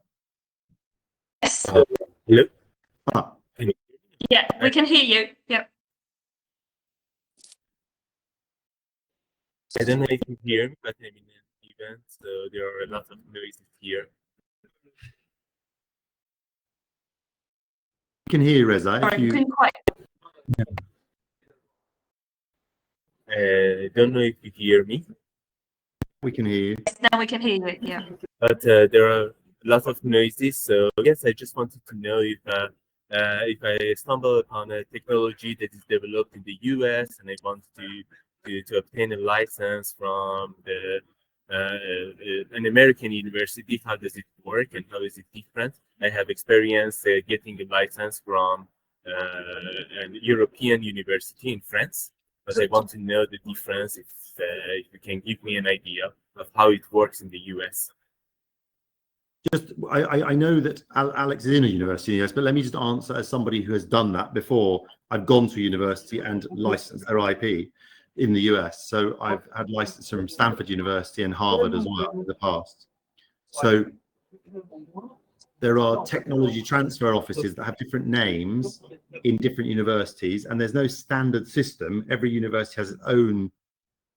Yes. Hello. Yeah, we can hear you. Yep. I don't know if you hear me, but I'm in an event, so there are a lot of noises here. You can hear you, Reza. Sorry, you couldn't quite. Don't know if you hear me, We can hear you. Now we can hear you. Yeah. but there are lots of noises. So yes, I just wanted to know if I stumble upon a technology that is developed in the US and I want to obtain a license from an American university, how does it work and how is it different? I have experience getting a license from an European university in France, but I want to know the difference if you can give me an idea of how it works in the US. Just, I know that Alex is in a university, yes, but let me just answer as somebody who has done that before. I've gone to university and licensed their IP in the US. So I've had license from Stanford University and Harvard as well in the past. So there are technology transfer offices that have different names in different universities, and there's no standard system. Every university has its own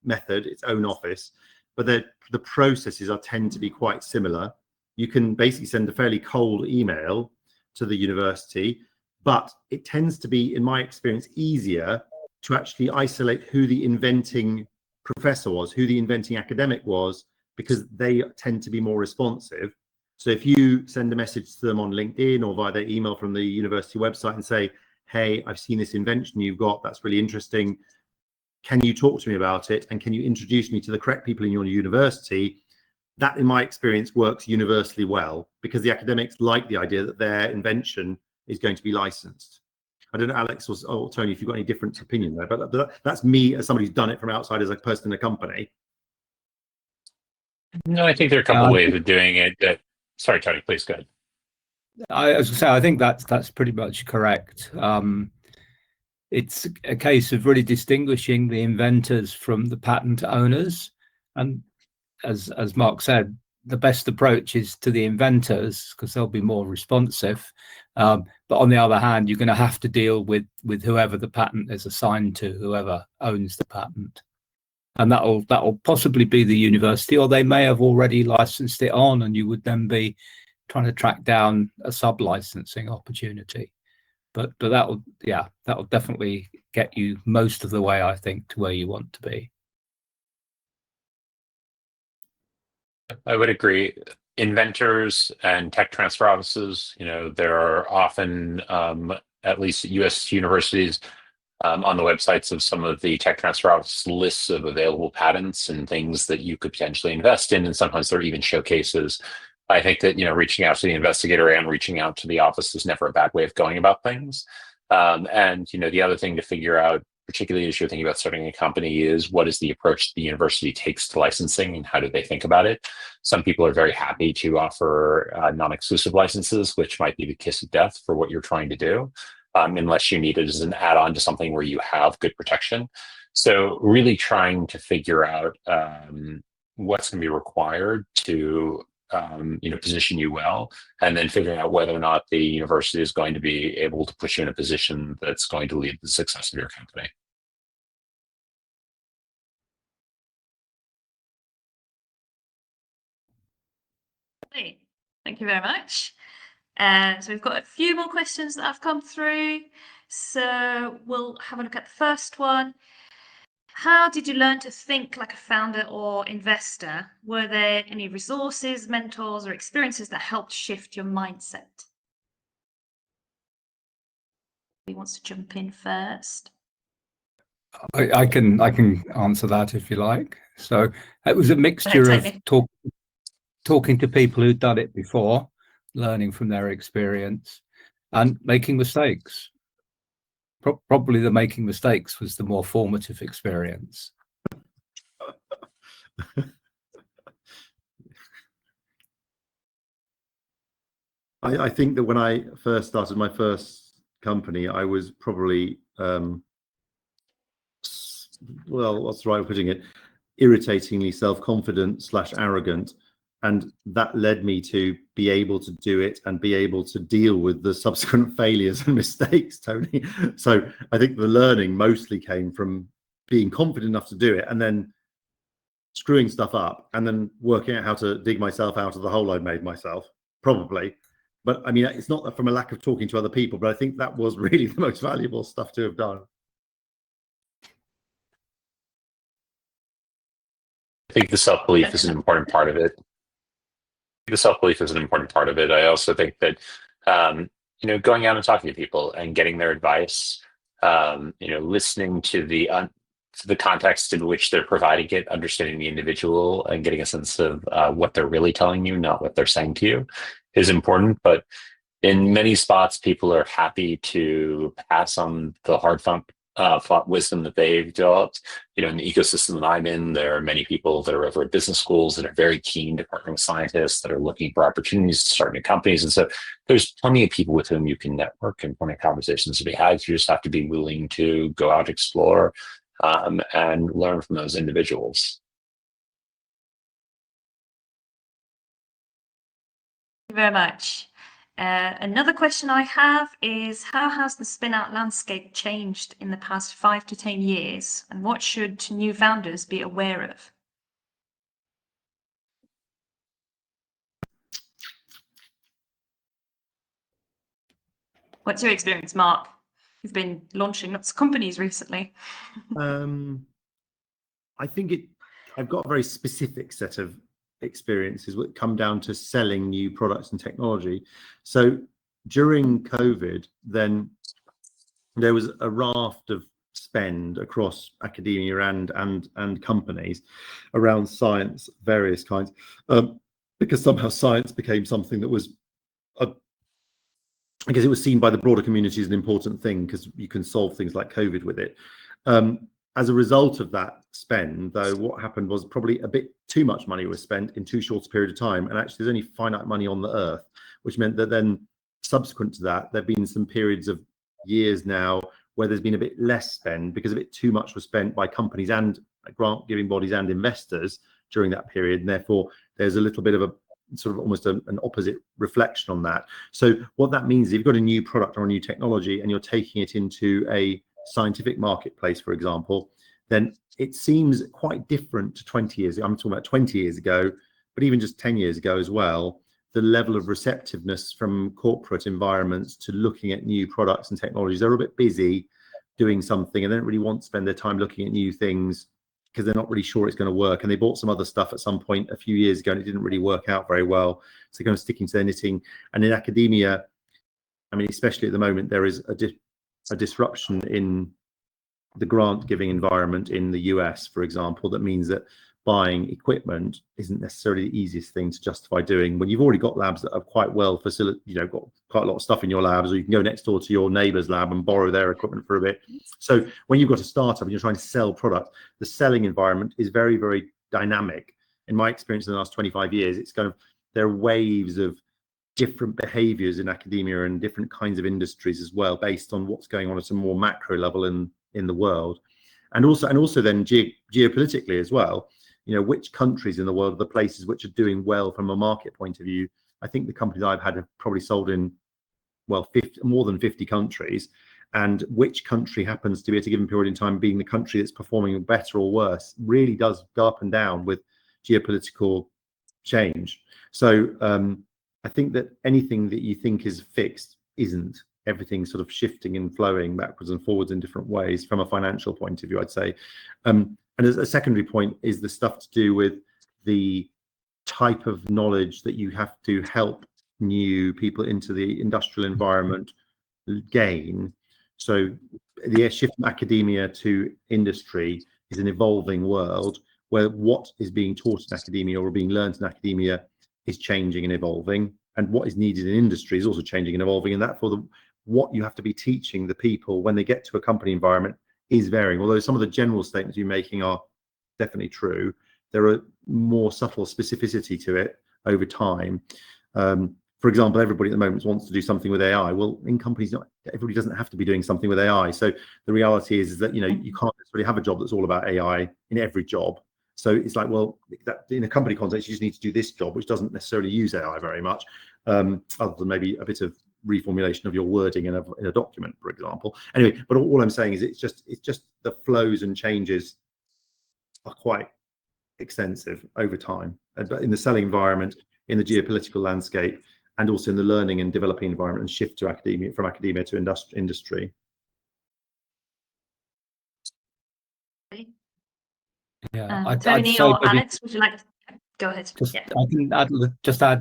method, its own office, but the processes tend to be quite similar. You can basically send a fairly cold email to the university, but it tends to be, in my experience, easier to actually isolate who the inventing professor was, who the inventing academic was, because they tend to be more responsive. So if you send a message to them on LinkedIn or via their email from the university website and say, hey, I've seen this invention you've got, that's really interesting. Can you talk to me about it? And can you introduce me to the correct people in your university? That, in my experience, works universally well because the academics like the idea that their invention is going to be licensed. I don't know, Alex or Tony, if you've got any different opinion there, but that's me as somebody who's done it from outside as a person in a company. No, I think there are a couple of ways of doing it. Sorry, Tony, please go ahead. I was going to say, I think that's pretty much correct. It's a case of really distinguishing the inventors from the patent owners, and as Mark said, the best approach is to the inventors because they'll be more responsive. But on the other hand, you're going to have to deal with whoever the patent is assigned to, whoever owns the patent, and that'll possibly be the university, or they may have already licensed it on, and you would then be trying to track down a sub-licensing opportunity. But that'll definitely get you most of the way, I think, to where you want to be. I would agree. Inventors and tech transfer offices, there are often, at least at US universities, on the websites of some of the tech transfer office lists of available patents and things that you could potentially invest in. And sometimes there are even showcases. I think that, reaching out to the investigator and reaching out to the office is never a bad way of going about things. And the other thing to figure out, particularly as you're thinking about starting a company, is what is the approach the university takes to licensing and how do they think about it? Some people are very happy to offer non-exclusive licenses, which might be the kiss of death for what you're trying to do, unless you need it as an add-on to something where you have good protection. So really trying to figure out what's going to be required to position you well, and then figuring out whether or not the university is going to be able to put you in a position that's going to lead to the success of your company. Thank you very much. So we've got a few more questions that have come through. So we'll have a look at the first one. How did you learn to think like a founder or investor? Were there any resources, mentors, or experiences that helped shift your mindset? Who wants to jump in first? I can answer that if you like. So it was a mixture of talking to people who'd done it before, learning from their experience, and making mistakes. Probably the making mistakes was the more formative experience. I think that when I first started my first company, I was probably, well, what's the right way of putting it? Irritatingly self-confident / arrogant. And that led me to be able to do it and be able to deal with the subsequent failures and mistakes, Tony. So I think the learning mostly came from being confident enough to do it and then screwing stuff up and then working out how to dig myself out of the hole I'd made myself, probably. But I mean, it's not from a lack of talking to other people, but I think that was really the most valuable stuff to have done. I think the self-belief is an important part of it. I also think that, going out and talking to people and getting their advice, listening to the context in which they're providing it, understanding the individual and getting a sense of what they're really telling you, not what they're saying to you, is important. But in many spots, people are happy to pass on the hard-fought wisdom that they've developed. In the ecosystem that I'm in, there are many people that are over at business schools that are very keen to partner with scientists that are looking for opportunities to start new companies. And so there's plenty of people with whom you can network and plenty of conversations to be had. You just have to be willing to go out, explore, and learn from those individuals. Thank you very much. Another question I have is, how has the spin-out landscape changed in the past 5 to 10 years, and what should new founders be aware of? What's your experience, Mark? You've been launching lots of companies recently. I think I've got a very specific set of experiences that come down to selling new products and technology. So during COVID, then there was a raft of spend across academia and companies around science, various kinds, because somehow science became something that was, because it was seen by the broader community as an important thing, because you can solve things like COVID with it. As a result of that spend, though, what happened was probably a bit too much money was spent in too short a period of time. And actually, there's only finite money on the earth, which meant that then subsequent to that, there have been some periods of years now where there's been a bit less spend because a bit too much was spent by companies and grant giving bodies and investors during that period. And therefore, there's a little bit of a sort of almost an opposite reflection on that. So what that means is you've got a new product or a new technology and you're taking it into a scientific marketplace, for example, then it seems quite different to 20 years ago. I'm talking about 20 years ago, but even just 10 years ago as well, the level of receptiveness from corporate environments to looking at new products and technologies. They're a bit busy doing something and they don't really want to spend their time looking at new things because they're not really sure it's going to work. And they bought some other stuff at some point a few years ago and it didn't really work out very well. So they're kind of sticking to their knitting. And in academia, I mean, especially at the moment, there is a disruption in the grant giving environment in the US, for example, that means that buying equipment isn't necessarily the easiest thing to justify doing when you've already got labs that are quite well facilitated, got quite a lot of stuff in your labs, or you can go next door to your neighbor's lab and borrow their equipment for a bit. So when you've got a startup and you're trying to sell product, the selling environment is very, very dynamic. In my experience in the last 25 years, it's kind of, there are waves of different behaviors in academia and different kinds of industries as well, based on what's going on at a more macro level in the world. And also then geopolitically as well, which countries in the world are the places which are doing well from a market point of view. I think the companies I've had have probably sold in, more than 50 countries. And which country happens to be at a given period in time being the country that's performing better or worse really does go up and down with geopolitical change. So I think that anything that you think is fixed isn't. Everything sort of shifting and flowing backwards and forwards in different ways from a financial point of view, I'd say. And as a secondary point is the stuff to do with the type of knowledge that you have to help new people into the industrial environment gain. So the shift from academia to industry is an evolving world where what is being taught in academia or being learned in academia is changing and evolving, and what is needed in industry is also changing and evolving, and therefore what you have to be teaching the people when they get to a company environment is varying. Although some of the general statements you're making are definitely true, there are more subtle specificity to it over time. For example, everybody at the moment wants to do something with AI. Well, in companies, not everybody doesn't have to be doing something with AI. So the reality is that you can't necessarily have a job that's all about AI in every job. So it's like, well, that in a company context, you just need to do this job, which doesn't necessarily use AI very much, other than maybe a bit of reformulation of your wording in a document, for example. Anyway, but all I'm saying is it's just the flows and changes are quite extensive over time, but in the selling environment, in the geopolitical landscape, and also in the learning and developing environment, and shift to academia, from academia to industry. Yeah, Tony say or maybe Alex, would you like to go ahead? just Yeah. I can add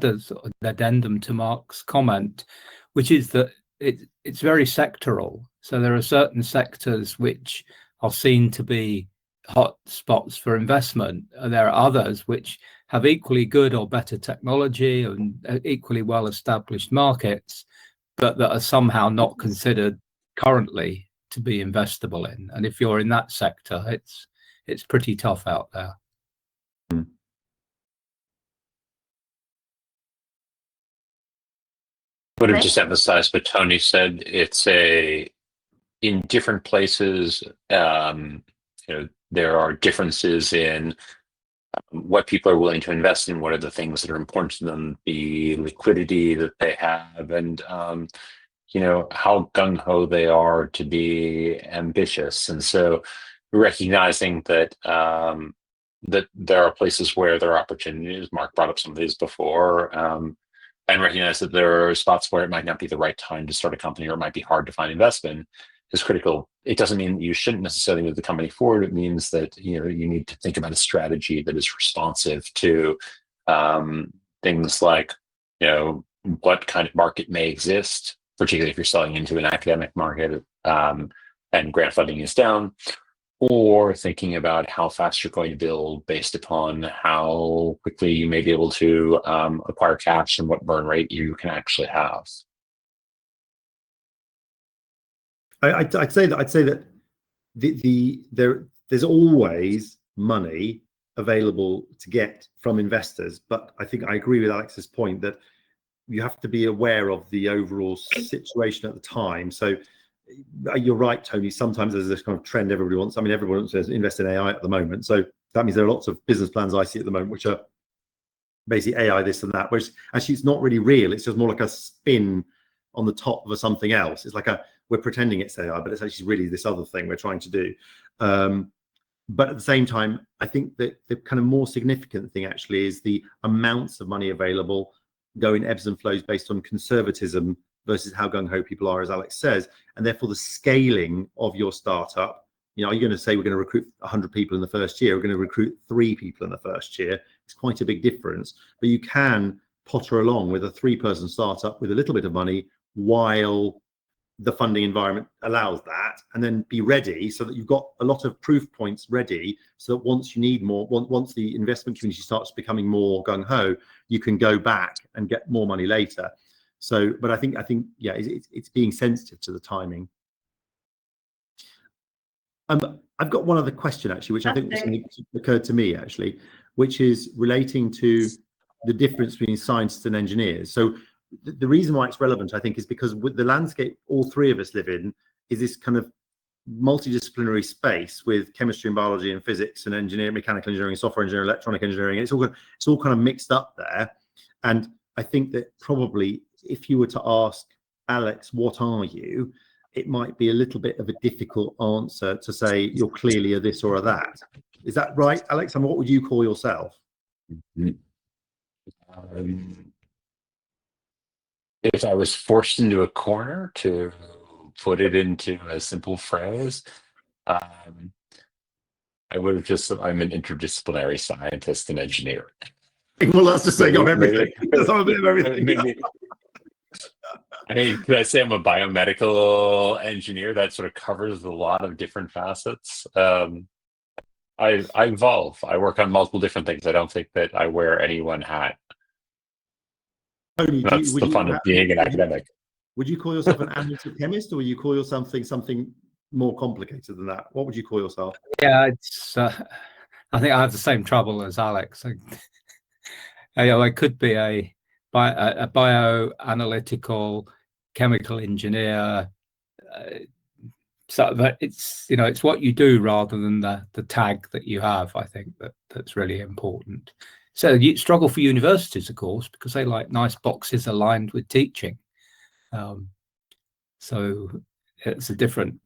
a sort of addendum to Mark's comment, which is that it's very sectoral. So there are certain sectors which are seen to be hot spots for investment. There are others which have equally good or better technology and equally well established markets, but that are somehow not considered currently to be investable in. And if you're in that sector, it's pretty tough out there. Would have just emphasized what Tony said. It's in different places, there are differences in what people are willing to invest in, what are the things that are important to them, the liquidity that they have, and how gung-ho they are to be ambitious. And so recognizing that that there are places where there are opportunities. Mark brought up some of these before. And recognize that there are spots where it might not be the right time to start a company, or it might be hard to find investment, is critical. It doesn't mean that you shouldn't necessarily move the company forward. It means that you need to think about a strategy that is responsive to things like what kind of market may exist, particularly if you're selling into an academic market and grant funding is down, or thinking about how fast you're going to build based upon how quickly you may be able to acquire cash and what burn rate you can actually have. I'd say that there's always money available to get from investors, but I think I agree with Alex's point that you have to be aware of the overall situation at the time. So you're right, Tony. Sometimes there's this kind of trend everybody wants. I mean, everyone wants to invest in AI at the moment. So that means there are lots of business plans I see at the moment which are basically AI this and that, which actually it's not really real. It's just more like a spin on the top of something else. It's like we're pretending it's AI, but it's actually really this other thing we're trying to do. But at the same time, I think that the kind of more significant thing actually is the amounts of money available go in ebbs and flows based on conservatism versus how gung-ho people are, as Alex says, and therefore the scaling of your startup. Are you going to say we're going to recruit 100 people in the first year? We're going to recruit 3 people in the first year. It's quite a big difference, but you can potter along with a 3-person startup with a little bit of money while the funding environment allows that, and then be ready so that you've got a lot of proof points ready, so that once you need more, once the investment community starts becoming more gung-ho, you can go back and get more money later. So, but I think, yeah, it's being sensitive to the timing. I've got one other question actually, which I think occurred to me actually, which is relating to the difference between scientists and engineers. So the reason why it's relevant, I think, is because with the landscape all 3 of us live in is this kind of multidisciplinary space with chemistry and biology and physics and engineering, mechanical engineering, software engineering, electronic engineering. It's all kind of mixed up there. And I think that probably if you were to ask Alex, what are you? It might be a little bit of a difficult answer to say you're clearly a this or a that. Is that right, Alex? And what would you call yourself? If I was forced into a corner to put it into a simple phrase, I would have just said I'm an interdisciplinary scientist and engineer. Well, that's just saying everything. That's a bit of everything. I mean, could I say I'm a biomedical engineer? That sort of covers a lot of different facets. I evolve. I work on multiple different things. I don't think that I wear any one hat. Tony, That's the fun of being an academic. Would you call yourself an analytical chemist, or would you call yourself something more complicated than that? What would you call yourself? Yeah, it's. I think I have the same trouble as Alex. I could be a bioanalytical chemical engineer. So that it's what you do rather than the tag that you have. I think that's really important. So you struggle for universities, of course, because they like nice boxes aligned with teaching. So it's a different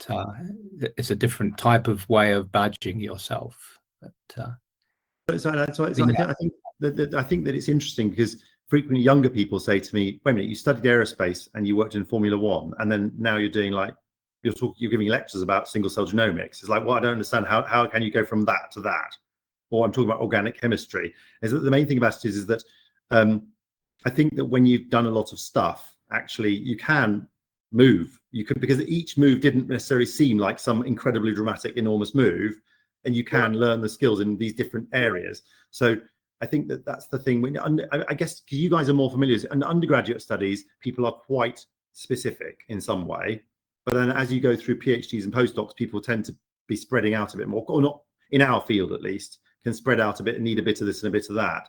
type of way of badging yourself. But I think that it's interesting because frequently younger people say to me, "Wait a minute, you studied aerospace and you worked in Formula One, and then now you're doing like you're giving lectures about single cell genomics." It's like, well, I don't understand how can you go from that to that? Or I'm talking about organic chemistry. Is that the main thing about it is that I think that when you've done a lot of stuff, actually you can move. You could, because each move didn't necessarily seem like some incredibly dramatic, enormous move, and you can learn the skills in these different areas. So I think that that's the thing. When I guess you guys are more familiar, in undergraduate studies, people are quite specific in some way, but then as you go through PhDs and postdocs, people tend to be spreading out a bit more, or not in our field at least, can spread out a bit and need a bit of this and a bit of that.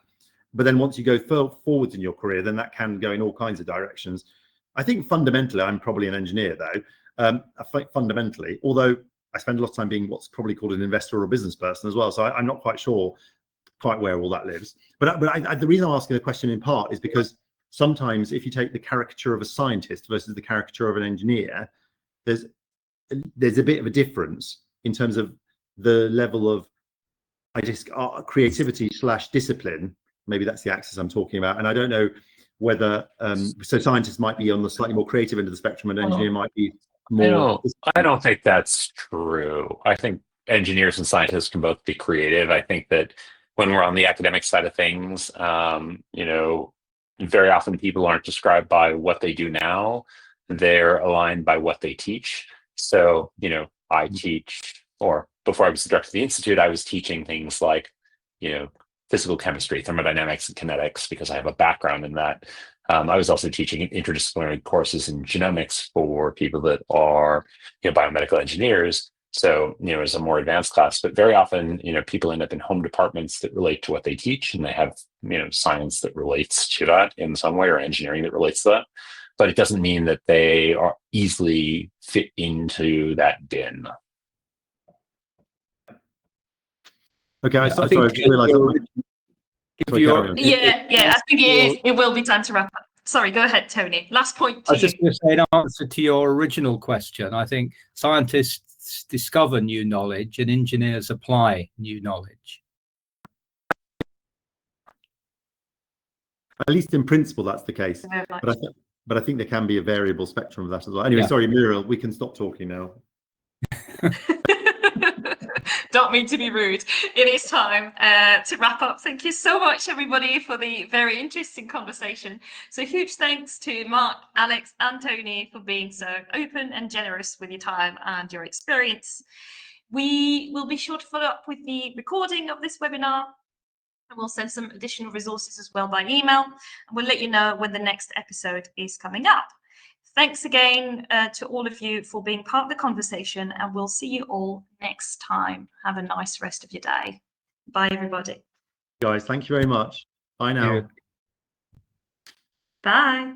But then once you go forwards in your career, then that can go in all kinds of directions. I think fundamentally, I'm probably an engineer though, fundamentally, although I spend a lot of time being what's probably called an investor or a business person as well. So I'm not quite sure quite where all that lives. But the reason I'm asking the question in part is because sometimes if you take the caricature of a scientist versus the caricature of an engineer, there's a bit of a difference in terms of the level of, I guess, creativity / discipline. Maybe that's the axis I'm talking about. And I don't know whether, so scientists might be on the slightly more creative end of the spectrum and engineer might be more. I don't think that's true. I think engineers and scientists can both be creative. I think that when we're on the academic side of things, very often people aren't described by what they do now. They're aligned by what they teach. So, I teach, or before I was the director of the Institute, I was teaching things like, physical chemistry, thermodynamics, and kinetics, because I have a background in that. I was also teaching interdisciplinary courses in genomics for people that are, biomedical engineers. So, it's a more advanced class, but very often, people end up in home departments that relate to what they teach, and they have, science that relates to that in some way, or engineering that relates to that. But it doesn't mean that they are easily fit into that bin. Okay, I think realised. I think it will be time to wrap up. Sorry, go ahead, Tony. Last point to you. I was just going to say, in answer to your original question, I think scientists discover new knowledge and engineers apply new knowledge. At least in principle, that's the case. But I think there can be a variable spectrum of that as well. Anyway, sorry, Muriel, we can stop talking now. Don't mean to be rude. It is time to wrap up. Thank you so much, everybody, for the very interesting conversation. So huge thanks to Mark, Alex, and Tony for being so open and generous with your time and your experience. We will be sure to follow up with the recording of this webinar, and we'll send some additional resources as well by email, and we'll let you know when the next episode is coming up. Thanks again to all of you for being part of the conversation, and we'll see you all next time. Have a nice rest of your day. Bye, everybody. Guys, thank you very much. Bye now. Bye.